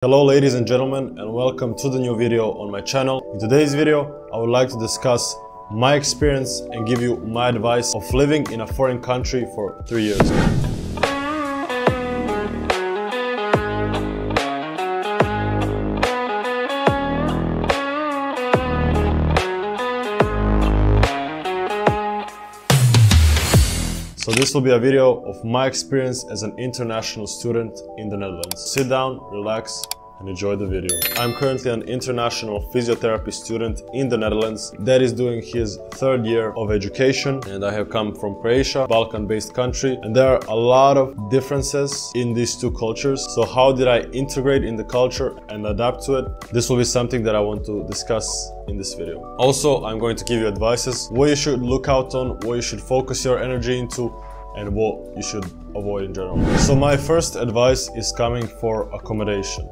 Hello ladies and gentlemen, and welcome to the new video on my channel. In today's video, I would like to discuss my experience and give you my advice of living in a foreign country for 3 years. So this will be a video of my experience as an international student in the Netherlands. Sit down, relax, and enjoy the video. I'm currently an international physiotherapy student in the Netherlands that is doing his 3rd year of education, and I have come from Croatia, Balkan-based country, and there are a lot of differences in these two cultures. So how did I integrate in the culture and adapt to it? This will be something that I want to discuss in this video. Also, I'm going to give you advices, what you should look out on, what you should focus your energy into, and what you should avoid in general. So my first advice is coming for accommodation.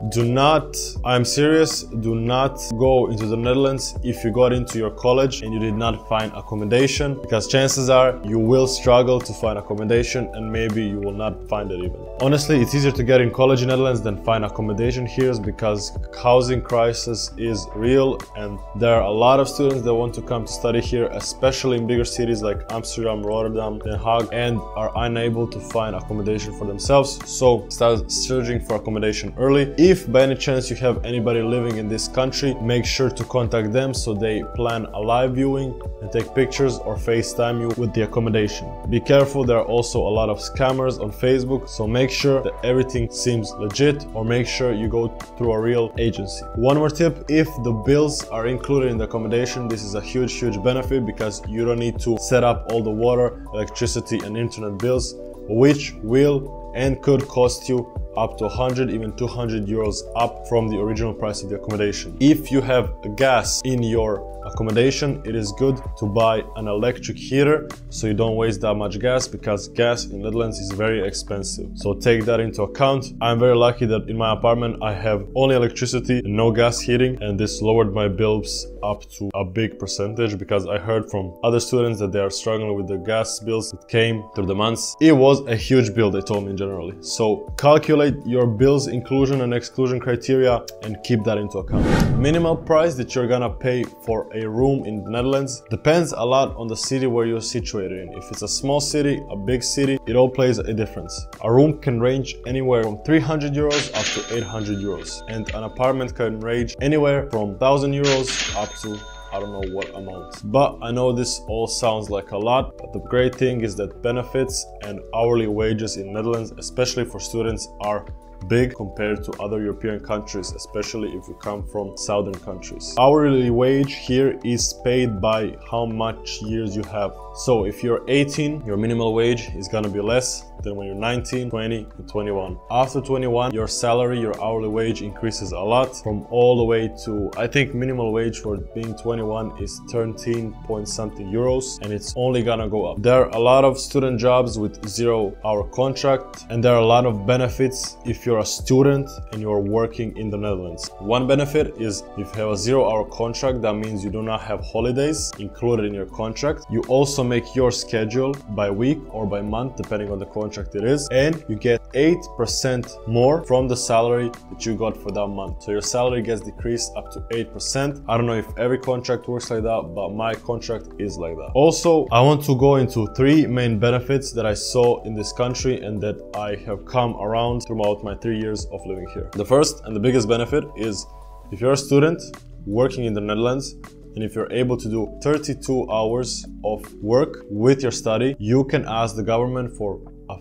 I'm serious, do not go into the Netherlands if you got into your college and you did not find accommodation, because chances are you will struggle to find accommodation and maybe you will not find it even. Honestly, it's easier to get in college in Netherlands than find accommodation here because housing crisis is real and there are a lot of students that want to come to study here, especially in bigger cities like Amsterdam, Rotterdam, Den Haag, and are unable to find accommodation for themselves. So start searching for accommodation early. If by any chance you have anybody living in this country, make sure to contact them so they plan a live viewing and take pictures or FaceTime you with the accommodation. Be careful, there are also a lot of scammers on Facebook, so make sure that everything seems legit or make sure you go through a real agency. One more tip, if the bills are included in the accommodation, this is a huge benefit because you don't need to set up all the water, electricity and internet bills, which will and could cost you up to 100, even 200 euros up from the original price of the accommodation. If you have gas in your accommodation, it is good to buy an electric heater so you don't waste that much gas, because gas in Netherlands is very expensive. So take that into account. I'm very lucky that in my apartment I have only electricity and no gas heating, and this lowered my bills up to a big percentage, because I heard from other students that they are struggling with the gas bills that came through the months. It was a huge bill, they told me generally. So calculate your bills inclusion and exclusion criteria and keep that into account. Minimal price that you're gonna pay for a room in the Netherlands depends a lot on the city where you're situated in. If it's a small city, a big city, it all plays a difference. A room can range anywhere from 300 euros up to 800 euros, and an apartment can range anywhere from 1,000 euros up to I don't know what amount. But I know this all sounds like a lot, but the great thing is that benefits and hourly wages in Netherlands, especially for students, are big compared to other European countries, especially if you come from southern countries. Hourly wage here is paid by how much years you have. So if you're 18, your minimal wage is gonna be less than when you're 19, 20, and 21. After 21, your salary, your hourly wage increases a lot, from all the way to, I think minimal wage for being 21 is 13 point something euros, and it's only gonna go up. There are a lot of student jobs with 0-hour contract, and there are a lot of benefits if you're a student and you're working in the Netherlands. One benefit is if you have a 0-hour contract, that means you do not have holidays included in your contract. You also make your schedule by week or by month, depending on the contract it is, and you get 8% more from the salary that you got for that month. So your salary gets decreased up to 8%. I don't know if every contract works like that, but my contract is like that. Also, I want to go into 3 main benefits that I saw in this country and that I have come around throughout my 3 years of living here. The first and the biggest benefit is if you're a student working in the Netherlands, and if you're able to do 32 hours of work with your study, you can ask the government for a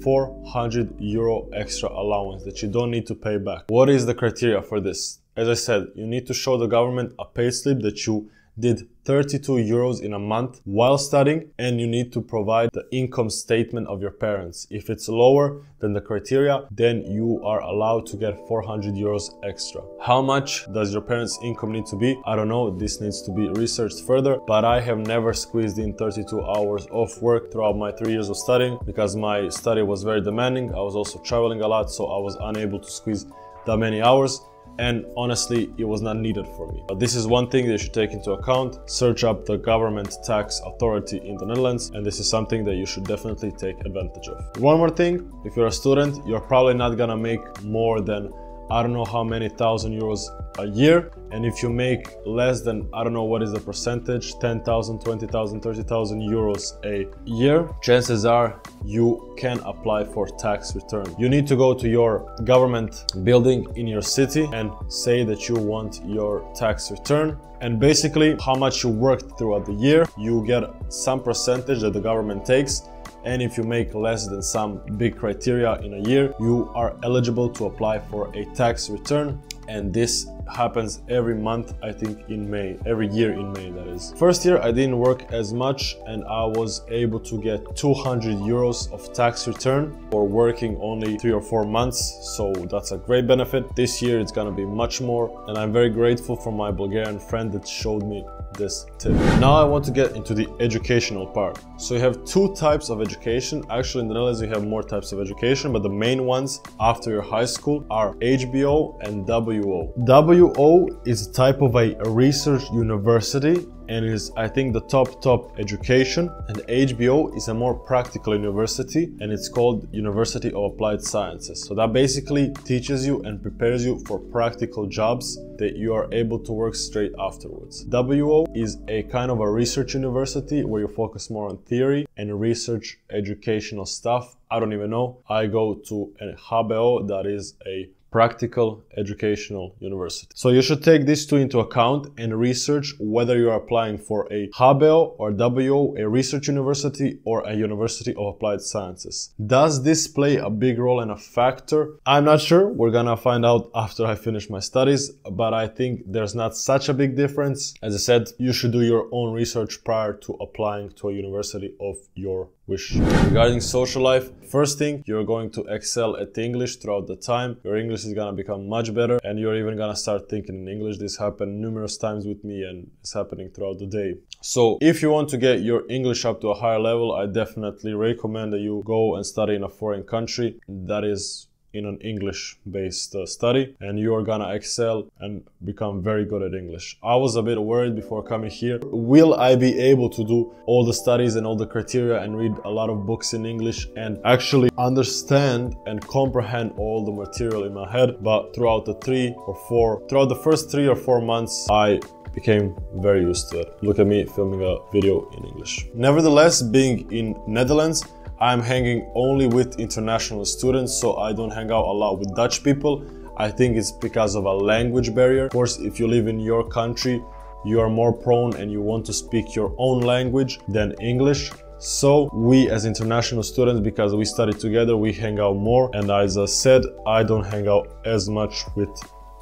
400 euro extra allowance that you don't need to pay back. What is the criteria for this? As I said, you need to show the government a payslip that you did 32 euros in a month while studying, and you need to provide the income statement of your parents. If it's lower than the criteria, then you are allowed to get 400 euros extra. How much does your parents' income need to be? I don't know, this needs to be researched further, but I have never squeezed in 32 hours of work throughout my 3 years of studying because my study was very demanding. I was also traveling a lot, so I was unable to squeeze that many hours. and honestly it was not needed for me. But this is one thing that you should take into account. Search up the government tax authority in the Netherlands, and this is something that you should definitely take advantage of. One more thing, if you're a student, you're probably not gonna make more than I don't know how many thousand euros a year. And if you make less than, I don't know what is the percentage, 10,000, 20,000, 30,000 euros a year, chances are you can apply for tax return. You need to go to your government building in your city and say that you want your tax return. And basically how much you worked throughout the year, you get some percentage that the government takes. And if you make less than some big criteria in a year, you are eligible to apply for a tax return. And this happens every month, I think in May, every year in May, that is. First year I didn't work as much and I was able to get 200 euros of tax return for working only 3 or 4 months. So that's a great benefit. This year it's gonna be much more. And I'm very grateful for my Bulgarian friend that showed me this tip. Now I want to get into the educational part. So you have two types of education. Actually in the Netherlands you have more types of education, but the main ones after your high school are HBO and WO. WO is a type of a research university and is, I think, the top education, and HBO is a more practical university and it's called University of Applied Sciences. So that basically teaches you and prepares you for practical jobs that you are able to work straight afterwards. WO is a kind of a research university where you focus more on theory and research educational stuff. I don't even know. I go to a HBO, that is a practical educational university. So you should take these two into account and research whether you are applying for a HBO or WO, a research university or a University of Applied Sciences. Does this play a big role and a factor? I'm not sure. We're gonna find out after I finish my studies, but I think there's not such a big difference. As I said, you should do your own research prior to applying to a university of your wish. Regarding social life, first thing, you're going to excel at English throughout the time. Your English is gonna become much better and you're even gonna start thinking in English. This happened numerous times with me and it's happening throughout the day. So if you want to get your English up to a higher level, I definitely recommend that you go and study in a foreign country that is in an English-based study, and you are gonna excel and become very good at English. I was a bit worried before coming here. Will I be able to do all the studies and all the criteria and read a lot of books in English and actually understand and comprehend all the material in my head? But throughout the first 3 or 4 months, I became very used to it. Look at me filming a video in English. Nevertheless, being in Netherlands, I'm hanging only with international students, so I don't hang out a lot with Dutch people. I think it's because of a language barrier. Of course, if you live in your country, you are more prone and you want to speak your own language than English. So we as international students, because we study together, we hang out more. And as I said, I don't hang out as much with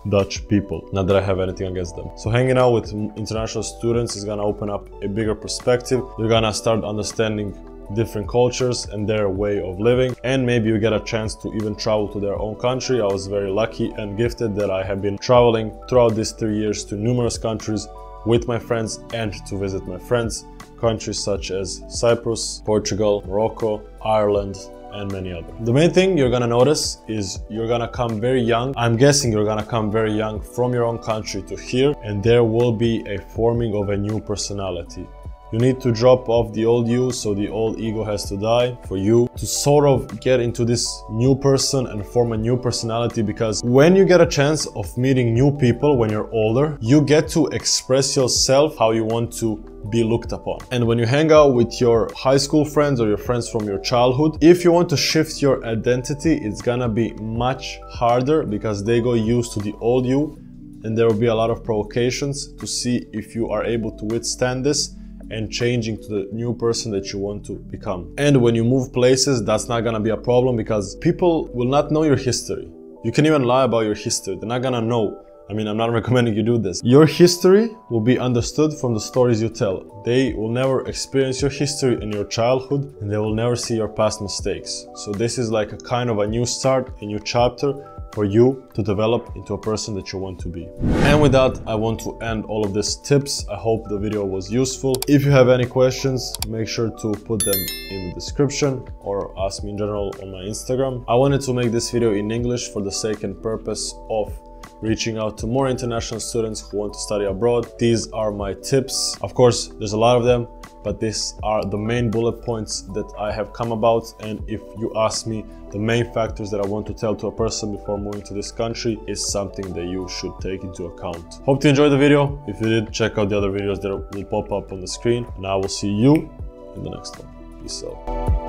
Dutch people. Not that I have anything against them. So hanging out with international students is gonna open up a bigger perspective. You're gonna start understanding different cultures and their way of living, and maybe you get a chance to even travel to their own country. I was very lucky and gifted that I have been traveling throughout these 3 years to numerous countries with my friends and to visit my friends. Countries such as Cyprus, Portugal, Morocco, Ireland, and many others. The main thing you're gonna notice is you're gonna come very young. I'm guessing you're gonna come very young from your own country to here, and there will be a forming of a new personality. You need to drop off the old you, so the old ego has to die for you to sort of get into this new person and form a new personality, because when you get a chance of meeting new people when you're older, you get to express yourself how you want to be looked upon. And when you hang out with your high school friends or your friends from your childhood, if you want to shift your identity, it's gonna be much harder because they got used to the old you, and there will be a lot of provocations to see if you are able to withstand this and changing to the new person that you want to become. And when you move places, that's not gonna be a problem because people will not know your history. You can even lie about your history. They're not gonna know. I mean, I'm not recommending you do this. Your history will be understood from the stories you tell. They will never experience your history in your childhood, and they will never see your past mistakes. So this is like a kind of a new start, a new chapter for you to develop into a person that you want to be. And with that, I want to end all of these tips. I hope the video was useful. If you have any questions, make sure to put them in the description or ask me in general on my Instagram. I wanted to make this video in English for the sake and purpose of reaching out to more international students who want to study abroad. These are my tips. Of course, there's a lot of them, but these are the main bullet points that I have come about. And if you ask me, the main factors that I want to tell to a person before moving to this country is something that you should take into account. Hope you enjoyed the video. If you did, check out the other videos that will pop up on the screen, and I will see you in the next one. Peace out.